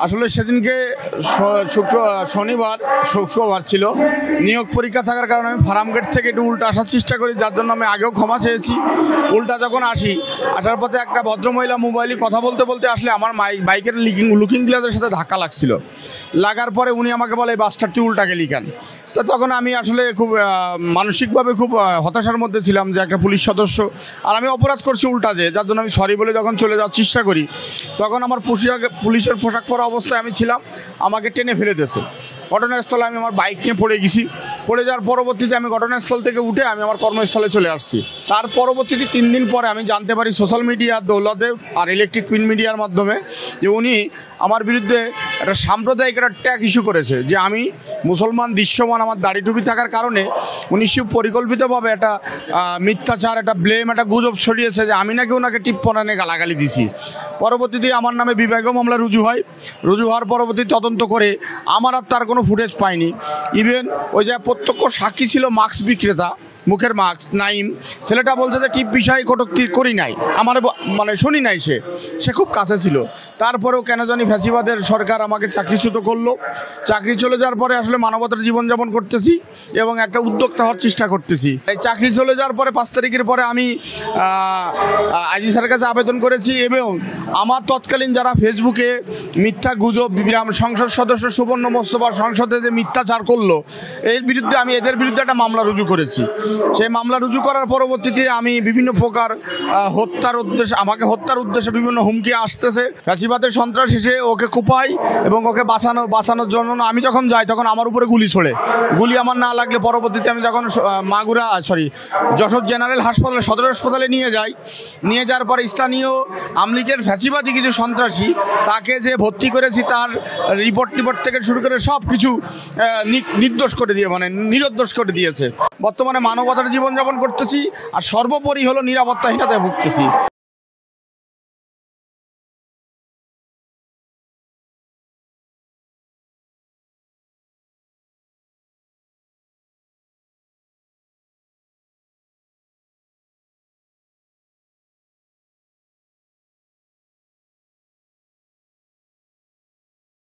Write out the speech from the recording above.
আসলে সেদিনকে শুক্রবার ছিল, নিয়োগ পরীক্ষা থাকার কারণে আমি ফার্মগেট থেকে একটু উল্টা আসার চেষ্টা করি, যার জন্য আমি আগেও ক্ষমা চেয়েছি। উল্টা যখন আসার পথে একটা ভদ্রমহিলা মোবাইলে কথা বলতে বলতে আসলে আমার বাইকের লুকিং গ্লাসের সাথে ধাক্কা লাগছিল। লাগার পরে উনি আমাকে বলে, বাসটার তুই উল্টা গেলি কেন? তো তখন আমি আসলে খুব মানসিকভাবে খুব হতাশার মধ্যে ছিলাম যে একটা পুলিশ সদস্য আর আমি অপরাধ করছি উল্টা, যার জন্য আমি সরি বলে যখন চলে যাওয়ার চেষ্টা করি, তখন আমার পুলিশের পোশাক পরা অবস্থায় আমি ছিলাম, আমাকে টেনে ফেলে দিয়েছে। ঘটনাস্থলে আমি আমার বাইক নিয়ে পড়ে গেছি। পড়ে যাওয়ার পরবর্তীতে আমি ঘটনাস্থল থেকে উঠে আমি আমার কর্মস্থলে চলে আসছি। তার পরবর্তীতে 3 দিন পরে আমি জানতে পারি সোশ্যাল মিডিয়ার দৌলতে আর ইলেকট্রিক প্রিন্ট মিডিয়ার মাধ্যমে যে উনি আমার বিরুদ্ধে একটা সাম্প্রদায়িক একটা ট্যাগ ইস্যু করেছে, যে আমি মুসলমান দৃশ্যমান, আমার দাড়ি টুপি থাকার কারণে উনি পরিকল্পিতভাবে একটা মিথ্যাচার, একটা ব্লেম, একটা গুজব ছড়িয়েছে যে আমি নাকি ওনাকে টিপ্পনানে গালাগালি দিছি। পরবর্তীতে আমার নামে বিভাগীয় মামলা রুজু হওয়ার পরবর্তী তদন্ত করে আমার আর তার কোনো ফুটেজ পাইনি। ইভেন ওই যে প্রত্যক্ষ সাক্ষী ছিল মাস্ক বিক্রেতা, মুখের মাস্ক নাইম, ছেলেটা বলছে যে টিপ বিষয়ে কটূক্তি করি নাই, আমার শুনি নাই, সে খুব কাছে ছিল। তারপরেও কেন জানি ফ্যাসিবাদের সরকার আমাকে চাকরিচ্যুত করলো। চাকরি চলে যাওয়ার পরে আসলে মানবতার জীবনযাপন করতেছি এবং একটা উদ্যোক্তা হওয়ার চেষ্টা করতেছি। এই চাকরি চলে যাওয়ার পরে 5 তারিখের পরে আমি আইজি স্যারের কাছে আবেদন করেছি এবং আমার তৎকালীন যারা ফেসবুকে মিথ্যা গুজব, সংসদ সদস্য সুবর্ণ মোস্তফা সংসদে যে মিথ্যাচার করলো, এদের বিরুদ্ধে একটা মামলা রুজু করেছি। সেই মামলা রুজু করার পরবর্তীতে আমি বিভিন্ন প্রকার আমাকে হত্যার উদ্দেশ্যে বিভিন্ন হুমকি আসতেছে। ফ্যাসিবাদের সন্ত্রাস এসে ওকে কুপাই এবং ওকে বাঁচানোর জন্য আমি যখন যাই তখন আমার উপরে গুলি ছোড়ে। গুলি আমার না লাগলে পরবর্তীতে আমি যখন যশোর জেনারেল হাসপাতালে, সদর হাসপাতালে নিয়ে যাওয়ার পরে স্থানীয় আমলিগের ফ্যাসিবাদী কিছু সন্ত্রাসী তাকে যে ভর্তি করেছি তার রিপোর্ট থেকে শুরু করে সব কিছু নির্দোষ করে দিয়েছে। বর্তমানে মানবতার জীবনযাপন করতেছি আর সর্বোপরি হলো নিরাপত্তাহীনতায় ভুগতেছি।